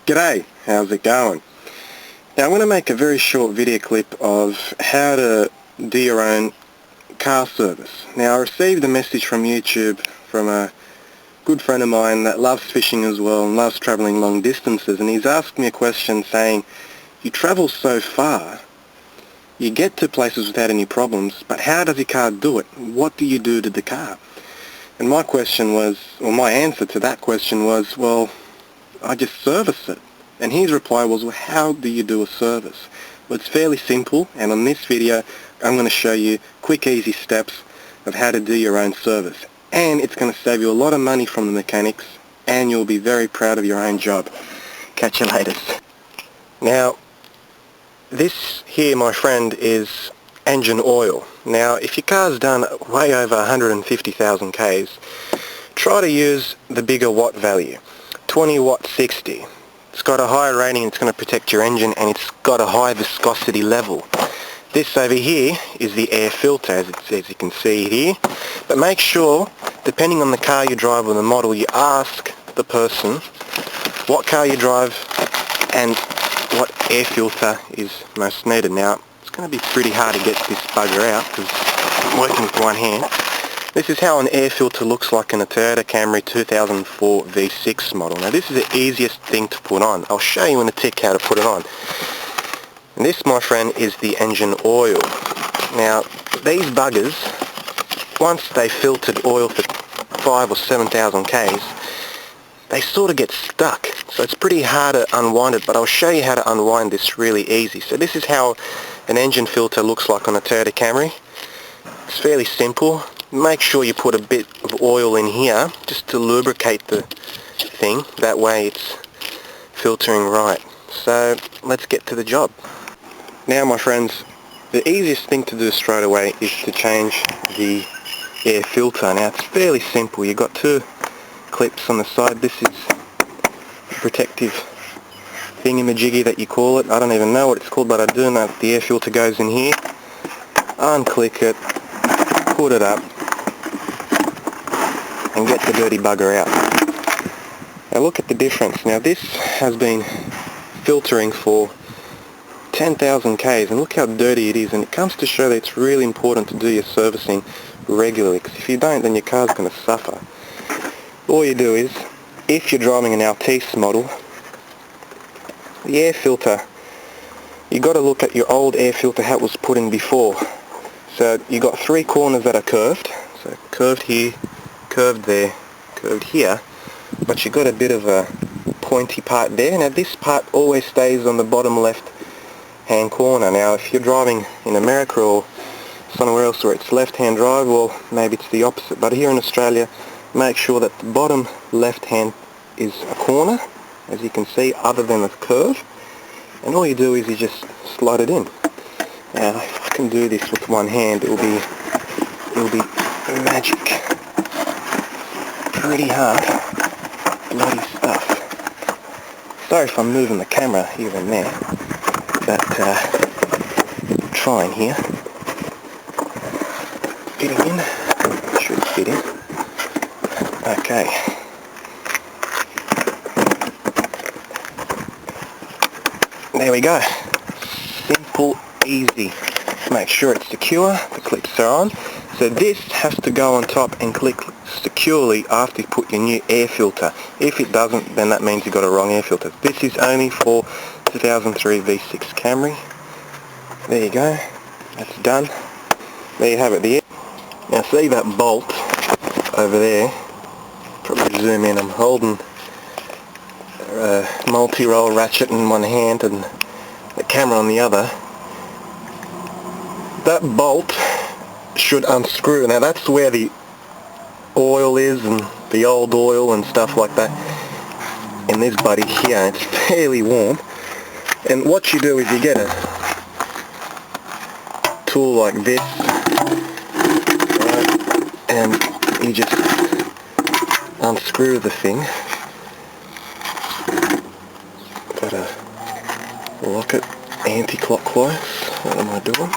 G'day, how's it going? Now I'm going to make a very short video clip of how to do your own car service. Now I received a message from YouTube from a good friend of mine that loves fishing as well and loves travelling long distances, and he's asked me a question saying, you travel so far, you get to places without any problems, but how does your car do it? What do you do to the car? And my question was, or my answer to that question was, well, I just service it. And his reply was, well, how do you do a service? Well, it's fairly simple, and on this video I'm going to show you quick, easy steps of how to do your own service. And it's going to save you a lot of money from the mechanics, and you'll be very proud of your own job. Catch you later. Now, this here, my friend, is engine oil. Now, if your car's done way over 150,000 Ks, try to use the bigger watt value. 20 watt 60. It's got a higher rating, it's going to protect your engine, and it's got a high viscosity level. This over here is the air filter, as you can see here. But make sure, depending on the car you drive or the model, you ask the person what car you drive and what air filter is most needed. Now, it's going to be pretty hard to get this bugger out because I'm working with one hand. This is how an air filter looks like in a Toyota Camry 2004 V6 model. Now this is the easiest thing to put on. I'll show you in a tick how to put it on. And this, my friend, is the engine oil. Now these buggers, once they filtered oil for 5,000 or 7,000 Ks, they sort of get stuck. So it's pretty hard to unwind it, but I'll show you how to unwind this really easy. So this is how an engine filter looks like on a Toyota Camry. It's fairly simple. Make sure you put a bit of oil in here just to lubricate the thing, that way it's filtering right. So let's get to the job. Now, my friends, the easiest thing to do straight away is to change the air filter. Now it's fairly simple. You've got two clips on the side. This is the protective thingamajiggy that you call it. I don't even know what it's called, but I do know that the air filter goes in here. Unclick it, put it up, and get the dirty bugger out. Now look at the difference. Now this has been filtering for 10,000 Ks, and look how dirty it is, and it comes to show that it's really important to do your servicing regularly, because if you don't, then your car's going to suffer. All you do is, if you're driving an Altise model, the air filter, you got to look at your old air filter, how it was put in before. So you got three corners that are curved, so curved here, curved there, curved here, but you got a bit of a pointy part there. Now this part always stays on the bottom left hand corner. Now if you're driving in America or somewhere else where it's left hand drive, well maybe it's the opposite, but here in Australia make sure that the bottom left hand is a corner, as you can see, other than the curve, and all you do is you just slide it in. Now if I can do this with one hand, it'll be magic. Pretty hard, bloody stuff. Sorry if I'm moving the camera here and there, but I'm trying here. Fitting in, should fit in. Okay. There we go. Simple, easy. Make sure it's secure, the clips are on. So this has to go on top and click securely after you put your new air filter. If it doesn't, then that means you've got a wrong air filter. This is only for 2003 V6 Camry. There you go. That's done. There you have it. Now see that bolt over there? Probably zoom in. I'm holding a multi-roll ratchet in one hand and the camera on the other. That bolt should unscrew. Now that's where the oil is, and the old oil and stuff like that. And this buddy here, it's fairly warm. And what you do is you get a tool like this, right, and you just unscrew the thing. Gotta lock it anti-clockwise. What am I doing?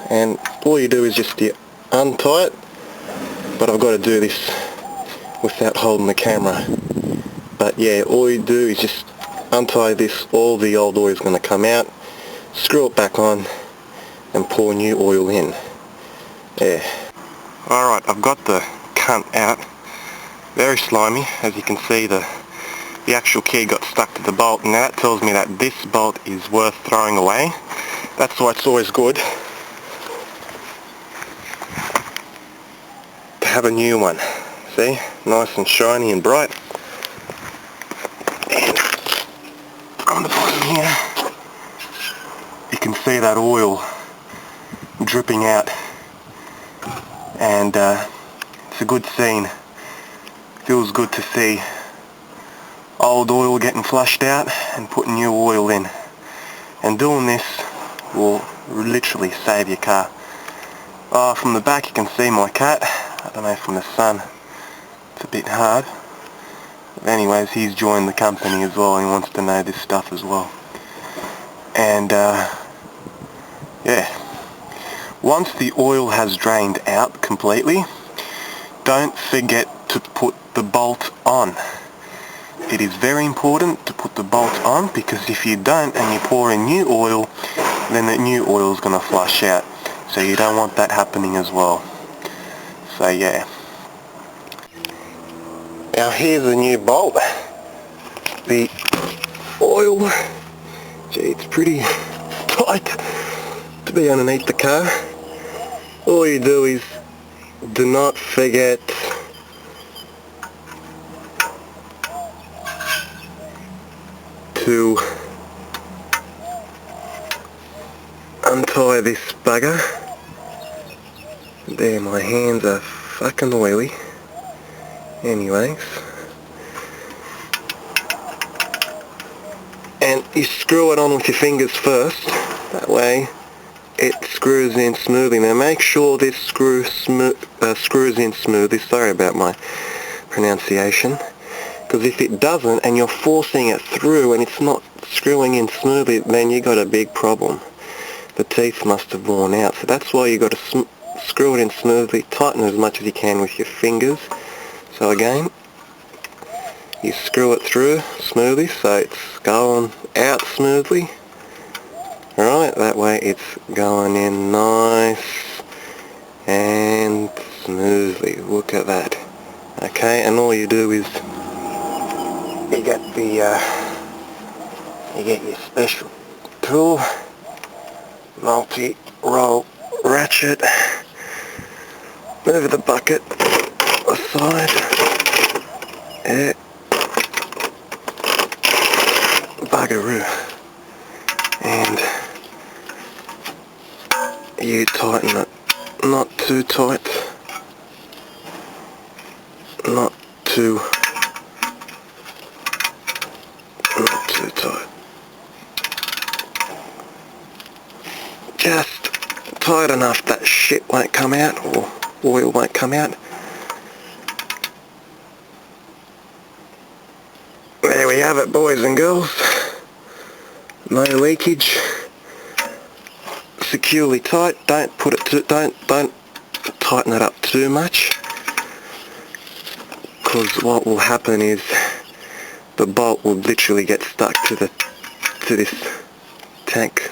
And all you do is just you untie it, but I've got to do this without holding the camera. But yeah, all you do is just untie this, all the old oil is going to come out, screw it back on and pour new oil in. Yeah. Alright, I've got the cunt out. Very slimy. As you can see, the actual key got stuck to the bolt, and that tells me that this bolt is worth throwing away. That's why it's always good to have a new one. See? Nice and shiny and bright. And on the bottom here, you can see that oil dripping out, and it's a good scene. Feels good to see old oil getting flushed out and putting new oil in. And doing this will literally save your car. From the back you can see my cat. I don't know, from the sun it's a bit hard. But anyways, he's joined the company as well. He wants to know this stuff as well. And yeah, once the oil has drained out completely, don't forget to put the bolt on. It is very important to put the bolt on, because if you don't and you pour in new oil, then the new oil is going to flush out. So you don't want that happening as well. So yeah. Now here's the new bolt. The oil, gee, it's pretty tight to be underneath the car. All you do is, do not forget to untie this bugger. There, my hands are fucking oily. Anyways. And you screw it on with your fingers first. That way it screws in smoothly. Now make sure this screws in smoothly. Sorry about my pronunciation. Because if it doesn't and you're forcing it through and it's not screwing in smoothly, then you got a big problem. The teeth must have worn out. So that's why you got to screw it in smoothly. Tighten as much as you can with your fingers. So again, you screw it through smoothly so it's going out smoothly. Alright, that way it's going in nice and smoothly. Look at that. Okay, and all you do is you get your special tool, multi-roll ratchet, move the bucket aside, yeah, buggeroo, and you tighten it, not too tight, not too tight. Just tight enough that shit won't come out, or oil won't come out. There we have it, boys and girls. No leakage. Securely tight. Don't put it don't tighten it up too much, because what will happen is the bolt will literally get stuck to this tank,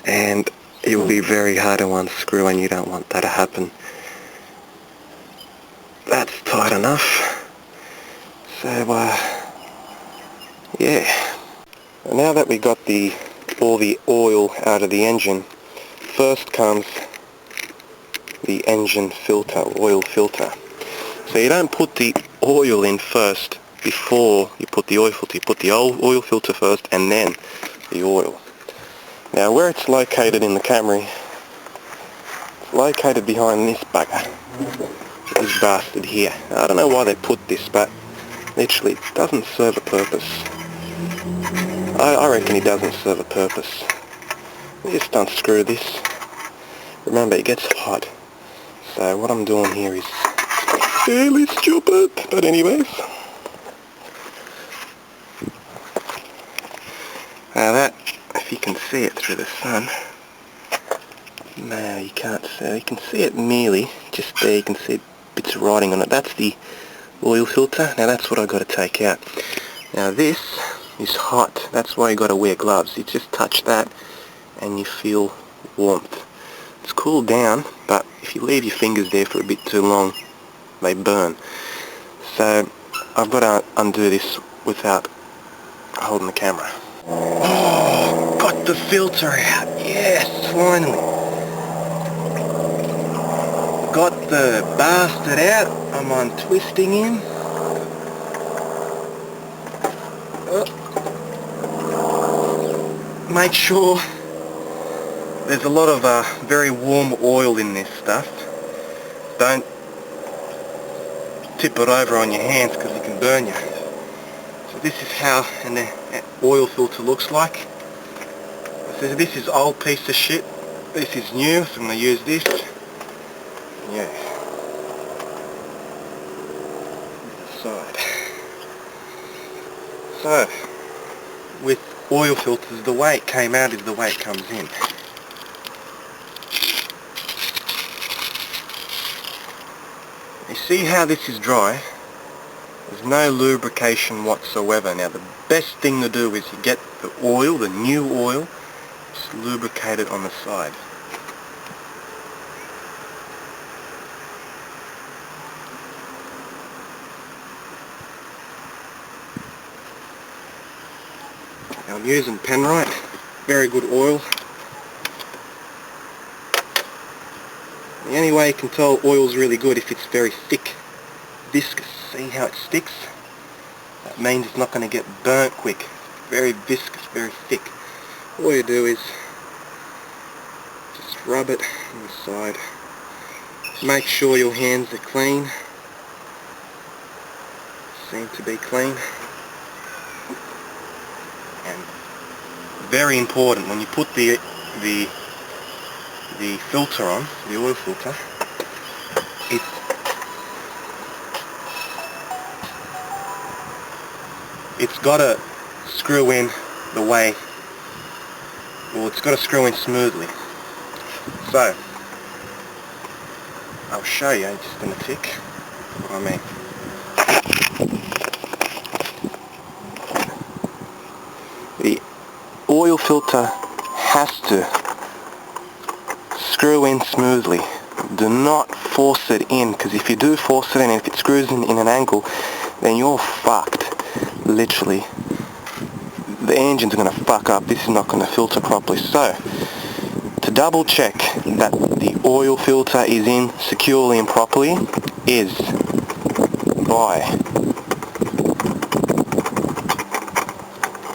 and it will be very hard to unscrew, and you don't want that to happen. That's tight enough. So yeah. Now that we got all the oil out of the engine, first comes the engine filter, oil filter. So you don't put the oil in first before you put the oil filter. You put the oil filter first and then the oil. Now where it's located in the Camry, it's located behind this bugger, this bastard here. I don't know why they put this, but literally it doesn't serve a purpose. I reckon it doesn't serve a purpose. You just unscrew this. Remember, it gets hot. So what I'm doing here is fairly stupid, but anyways. Now that, if you can see it through the sun, no, you can't see. You can see it merely, just there. You can see a it's writing on it. That's the oil filter. Now that's what I've got to take out. Now this is hot. That's why you got to wear gloves. You just touch that and you feel warmth. It's cooled down, but if you leave your fingers there for a bit too long, they burn. So I've got to undo this without holding the camera. Oh, got the filter out. Yes, finally. Got the bastard out. I'm untwisting him. Make sure there's a lot of very warm oil in this stuff. Don't tip it over on your hands because it can burn you. So this is how an oil filter looks like. So this is old piece of shit. This is new, so I'm going to use this. Yeah. Side. So, with oil filters, the way it came out is the way it comes in. You see how this is dry? There's no lubrication whatsoever. Now the best thing to do is you get the oil, the new oil, just lubricate it on the side. Now I'm using Penrite, very good oil. The only way you can tell oil's really good if it's very thick, viscous. See how it sticks? That means it's not going to get burnt quick. Very viscous, very thick. All you do is just rub it on the side. Make sure your hands are clean. Seem to be clean. And very important, when you put the filter on, the oil filter, it's got to screw in the way, well, it's got to screw in smoothly. So, I'll show you just in a tick what I mean. The oil filter has to screw in smoothly. Do not force it in, because if you do force it in, and if it screws in an angle, then you're fucked. Literally, the engine's going to fuck up. This is not going to filter properly. So, to double check that the oil filter is in securely and properly is by,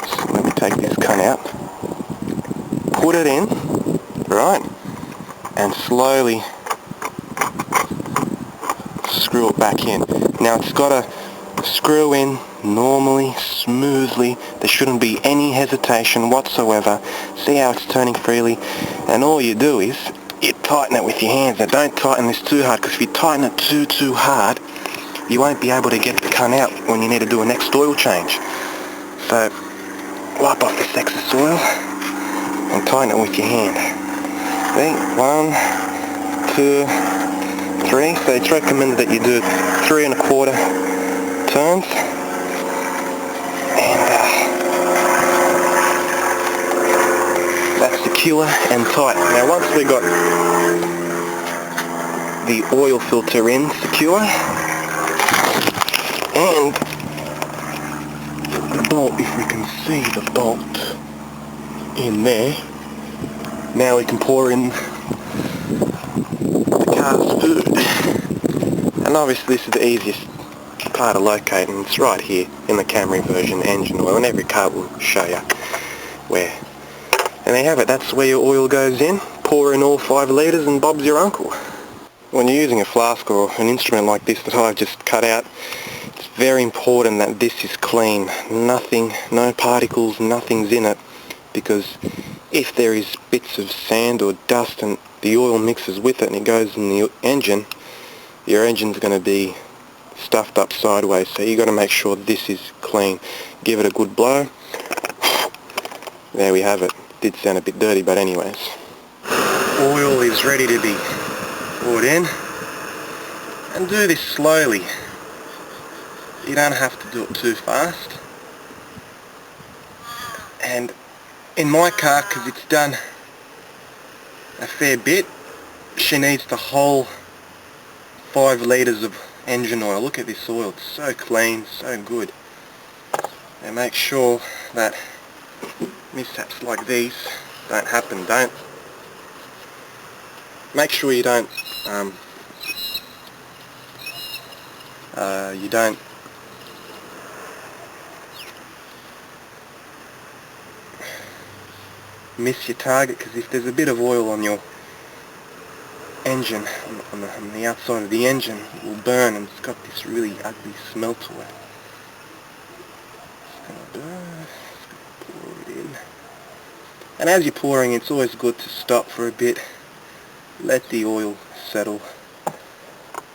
so let me take this cunt out, put it in, right, and slowly screw it back in. Now it's got to screw in normally, smoothly. There shouldn't be any hesitation whatsoever. See how it's turning freely, and all you do is you tighten it with your hands. Now don't tighten this too hard, because if you tighten it too hard, you won't be able to get the cunt out when you need to do a next oil change. So wipe off this excess oil and tighten it with your hand. See, 1, 2, 3. So it's recommended that you do 3 1/4 turns. That's secure and tight. Now once we got the oil filter in secure, and the bolt, if we can see the bolt in there, now we can pour in the car's food. And obviously this is the easiest part of locating. It's right here in the Camry version, engine oil, and every car will show you where. And there you have it. That's where your oil goes in. Pour in all 5 litres and Bob's your uncle. When you're using a flask or an instrument like this that I've just cut out, it's very important that this is clean. Nothing, no particles, nothing's in it, because if there is bits of sand or dust and the oil mixes with it and it goes in the engine, your engine's going to be stuffed up sideways. So you got to make sure this is clean. Give it a good blow. There we have it. Did sound a bit dirty, but anyways. Oil is ready to be poured in, And do this slowly. You don't have to do it too fast. And in my car, because it's done a fair bit, she needs the whole 5 litres of engine oil. Look at this oil, it's so clean, so good. And make sure that mishaps like these don't happen. Make sure you don't miss your target, because if there's a bit of oil on your engine, on the outside of the engine, it will burn, and it's got this really ugly smell to it. It's going to burn. Just going to pour it in. And as you're pouring, it's always good to stop for a bit, let the oil settle,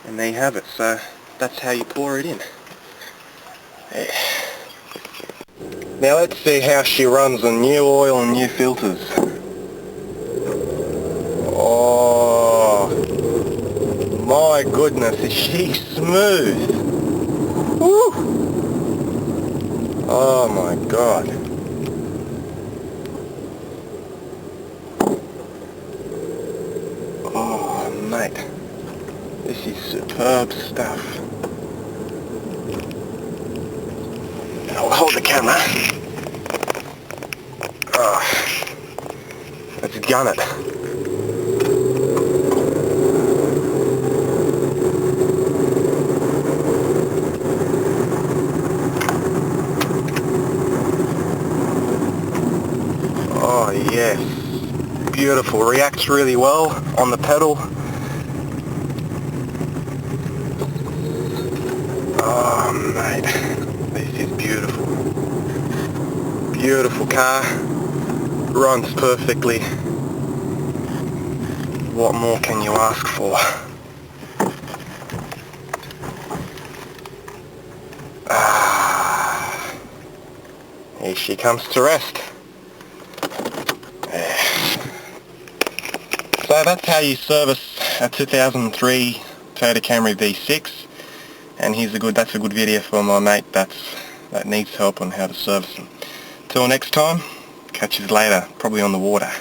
and there you have it. So that's how you pour it in. Yeah. Now let's see how she runs on new oil and new filters. Oh my goodness, is she smooth? Woo! Oh my god. Oh mate, this is superb stuff. I'll hold the camera. Oh, let's gun it. Oh yes, beautiful. Reacts really well on the pedal. Oh mate, this is beautiful. Beautiful car, runs perfectly. What more can you ask for? Here she comes to rest. So that's how you service a 2003 Toyota Camry V6, and that's a good video for my mate that needs help on how to service them. Till next time, catch you later, probably on the water.